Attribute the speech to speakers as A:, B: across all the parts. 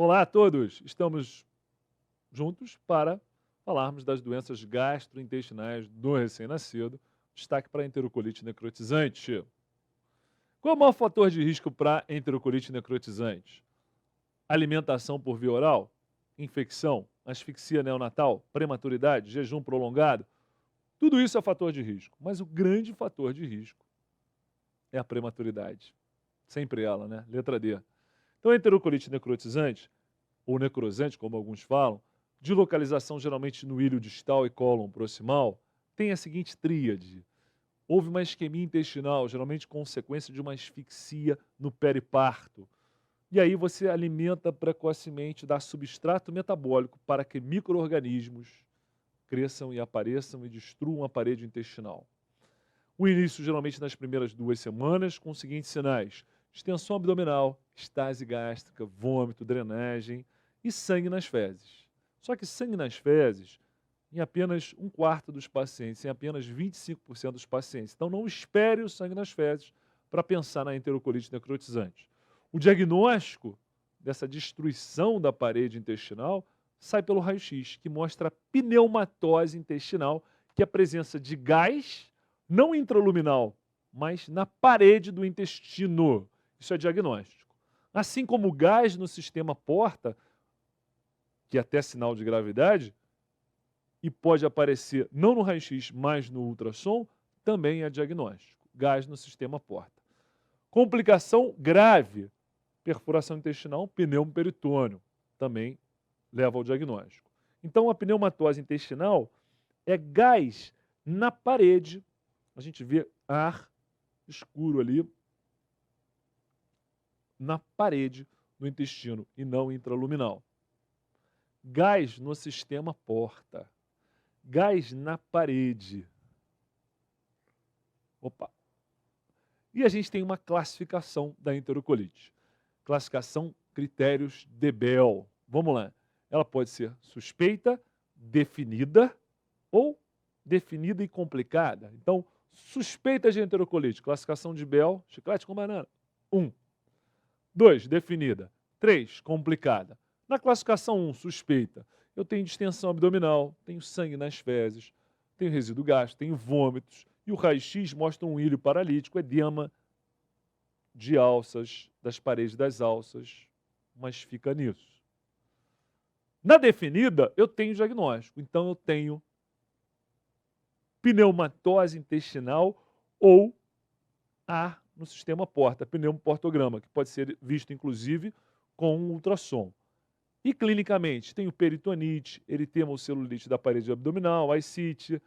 A: Olá a todos! Estamos juntos para falarmos das doenças gastrointestinais do recém-nascido. Destaque para a enterocolite necrotizante. Qual é o maior fator de risco para enterocolite necrotizante? Alimentação por via oral, infecção, asfixia neonatal, prematuridade, jejum prolongado. Tudo isso é fator de risco, mas o grande fator de risco é a prematuridade. Sempre ela, né? Letra D. Então, a enterocolite necrotizante ou necrosante, como alguns falam, de localização geralmente no ilho distal e cólon proximal, tem a seguinte tríade. Houve uma isquemia intestinal, geralmente consequência de uma asfixia no periparto. E aí você alimenta precocemente, dá substrato metabólico para que micro-organismos cresçam e apareçam e destruam a parede intestinal. O início geralmente nas primeiras 2 semanas, com os seguintes sinais: distensão abdominal, estase gástrica, vômito, drenagem e sangue nas fezes. Só que sangue nas fezes, em apenas um quarto dos pacientes, em apenas 25% dos pacientes. Então não espere o sangue nas fezes para pensar na enterocolite necrotizante. O diagnóstico dessa destruição da parede intestinal sai pelo raio-x, que mostra pneumatose intestinal, que é a presença de gás não intraluminal, mas na parede do intestino. Isso é diagnóstico. Assim como o gás no sistema porta, que é até sinal de gravidade, e pode aparecer não no raio-x, mas no ultrassom, também é diagnóstico. Gás no sistema porta. Complicação grave, perfuração intestinal, pneumo peritônio, também leva ao diagnóstico. Então, a pneumatose intestinal é gás na parede. A gente vê ar escuro ali na parede do intestino e não intraluminal. Gás no sistema porta. Gás na parede. Opa! E a gente tem uma classificação da enterocolite. Classificação critérios de Bell. Vamos lá. Ela pode ser suspeita, definida ou definida e complicada. Então, suspeita de enterocolite, classificação de Bell, chiclete com banana. 1. 2, definida. 3, complicada. Na classificação 1, suspeita, eu tenho distensão abdominal, tenho sangue nas fezes, tenho resíduo gástrico, tenho vômitos, e o raio-x mostra um ilho paralítico, edema de alças, das paredes das alças, mas fica nisso. Na definida, eu tenho diagnóstico, então eu tenho pneumatose intestinal ou ar no sistema porta, pneumoportograma, que pode ser visto, inclusive, com um ultrassom. E, clinicamente, tenho peritonite, eritema ou celulite da parede abdominal, ascite,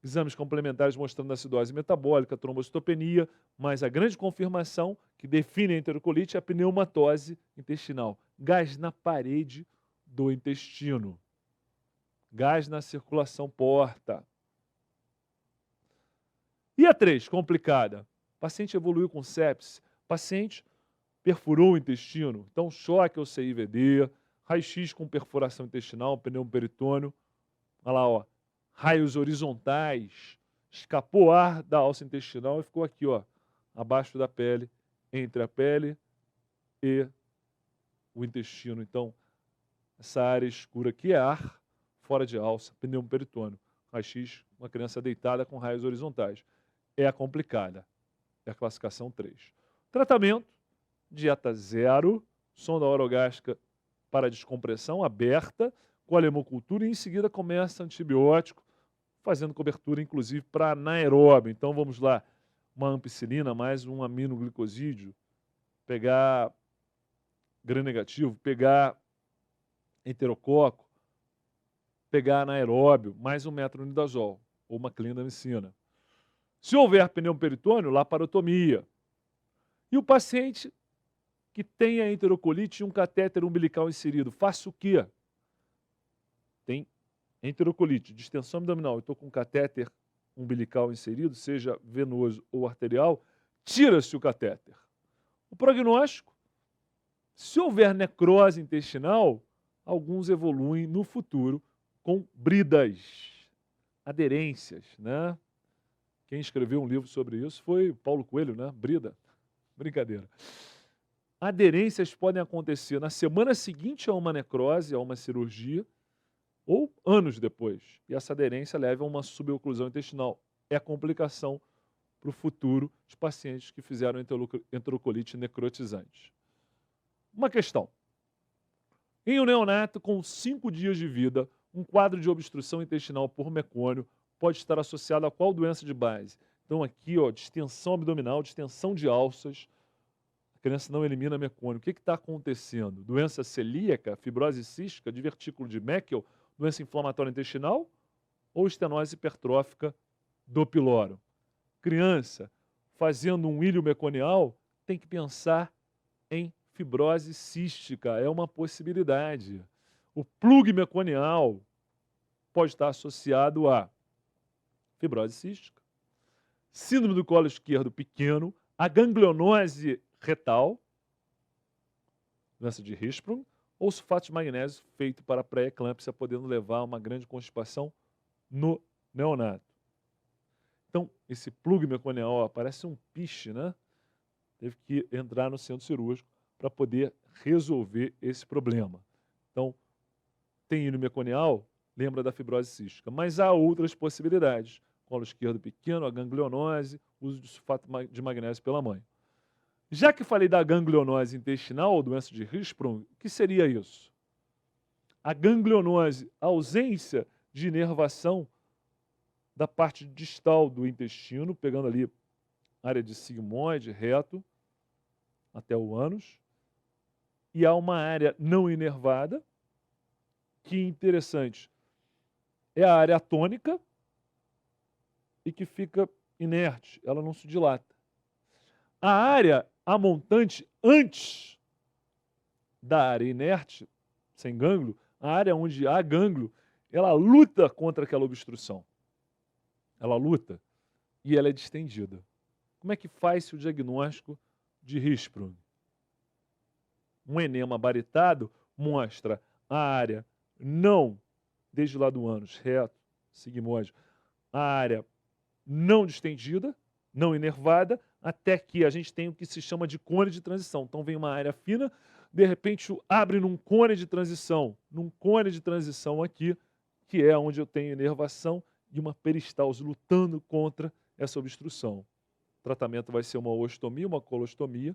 A: exames complementares mostrando acidose metabólica, trombocitopenia, mas a grande confirmação que define a enterocolite é a pneumatose intestinal, gás na parede do intestino, gás na circulação porta. E a 3, complicada. Paciente evoluiu com sepse, paciente perfurou o intestino, então choque ao CIVD, raio-x com perfuração intestinal, pneumo peritônio, olha lá, ó, raios horizontais, escapou ar da alça intestinal e ficou aqui, ó, abaixo da pele, entre a pele e o intestino. Então, essa área escura aqui é ar, fora de alça, pneumo peritônio. Raio-x, uma criança deitada com raios horizontais. É a complicada. É a classificação 3. Tratamento, dieta zero, sonda orogástrica para descompressão aberta, com a hemocultura, e em seguida começa antibiótico, fazendo cobertura inclusive para anaeróbio. Então vamos lá, uma ampicilina mais um aminoglicosídeo, pegar gram-negativo, pegar enterococo, pegar anaeróbio, mais um metronidazol, ou uma clindamicina. Se houver pneumo peritônio, laparotomia. E o paciente que tem a enterocolite e um catéter umbilical inserido, faça o quê? Tem enterocolite, distensão abdominal, eu estou com um catéter umbilical inserido, seja venoso ou arterial, tira-se o catéter. O prognóstico, se houver necrose intestinal, alguns evoluem no futuro com bridas, aderências, né? Quem escreveu um livro sobre isso foi Paulo Coelho, né? Brida. Brincadeira. Aderências podem acontecer na semana seguinte a uma necrose, a uma cirurgia, ou anos depois. E essa aderência leva a uma suboclusão intestinal. É a complicação para o futuro de pacientes que fizeram enterocolite necrotizante. Uma questão. Em um neonato com 5 dias de vida, um quadro de obstrução intestinal por mecônio pode estar associado a qual doença de base? Então aqui, ó, distensão abdominal, distensão de alças, a criança não elimina mecônio. O que está acontecendo? Doença celíaca, fibrose cística, divertículo de Meckel, doença inflamatória intestinal ou estenose hipertrófica do piloro? Criança fazendo um ilho meconial tem que pensar em fibrose cística, é uma possibilidade. O plug meconial pode estar associado a fibrose cística, síndrome do colo esquerdo pequeno, a ganglionose retal, doença de Hirschsprung, ou sulfato de magnésio feito para pré-eclâmpsia, podendo levar a uma grande constipação no neonato. Então, esse plug meconial, ó, parece um piche, né? Teve que entrar no centro cirúrgico para poder resolver esse problema. Então, tem ilho meconial, lembra da fibrose cística. Mas há outras possibilidades. Colo esquerdo pequeno, a ganglionose, uso de sulfato de magnésio pela mãe. Já que falei da ganglionose intestinal, ou doença de Hirschsprung, o que seria isso? A ganglionose, a ausência de inervação da parte distal do intestino, pegando ali a área de sigmoide, reto, até o ânus. E há uma área não inervada, que interessante, é a área atônica e que fica inerte, ela não se dilata. A área amontante antes da área inerte, sem gânglio, a área onde há gânglio, ela luta contra aquela obstrução. Ela luta e ela é distendida. Como é que faz-se o diagnóstico de Hirschsprung? Um enema baritado mostra a área não, desde lá do ânus, reto, sigmoide, a área não distendida, não inervada, até que a gente tem o que se chama de cone de transição. Então vem uma área fina, de repente abre num cone de transição aqui, que é onde eu tenho inervação e uma peristalse lutando contra essa obstrução. O tratamento vai ser uma ostomia, uma colostomia,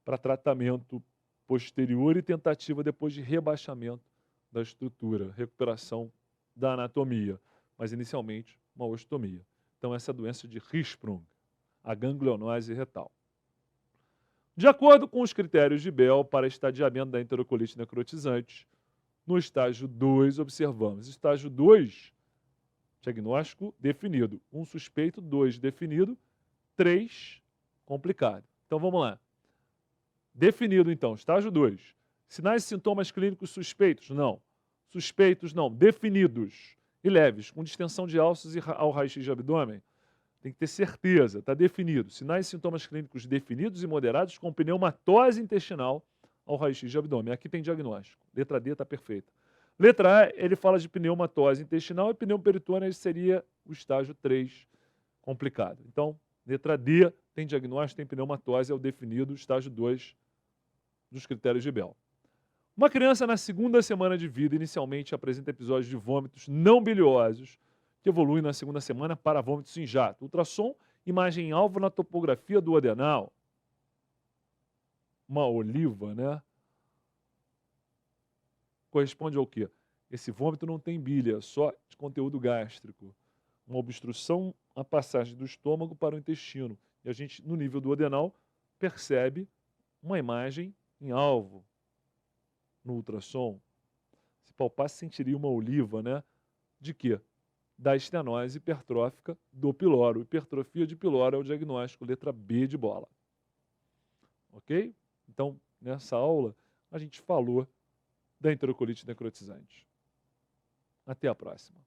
A: para tratamento posterior e tentativa depois de rebaixamento da estrutura, recuperação da anatomia, mas inicialmente uma ostomia. Então essa é a doença de Hirschsprung, a ganglionose retal. De acordo com os critérios de Bell para estadiamento da enterocolite necrotizante, no estágio 2 observamos estágio 2, diagnóstico definido, 1 suspeito, 2 definido, 3 complicado. Então vamos lá. Definido, então, estágio 2. Sinais e sintomas clínicos suspeitos? Não. Suspeitos, não. Definidos e leves, com distensão de alças e ao raio-x de abdômen. Tem que ter certeza, está definido. Sinais e sintomas clínicos definidos e moderados com pneumatose intestinal ao raio-x de abdômen. Aqui tem diagnóstico. Letra D está perfeita. Letra A, ele fala de pneumatose intestinal e pneumoperitônia seria o estágio 3, complicado. Então, letra D tem diagnóstico, tem pneumatose, é o definido, estágio 2 dos critérios de Bell. Uma criança na segunda semana de vida inicialmente apresenta episódios de vômitos não biliosos que evoluem na segunda semana para vômitos em jato. Ultrassom, imagem alvo na topografia do adenal. Uma oliva, né? Corresponde ao quê? Esse vômito não tem bile, é só de conteúdo gástrico. Uma obstrução à passagem do estômago para o intestino. E a gente, no nível do adenal, percebe uma imagem em alvo no ultrassom. Se palpasse, sentiria uma oliva, né? De quê? Da estenose hipertrófica do piloro. Hipertrofia de piloro é o diagnóstico, letra B de bola. Ok? Então, nessa aula, a gente falou da enterocolite necrotizante. Até a próxima.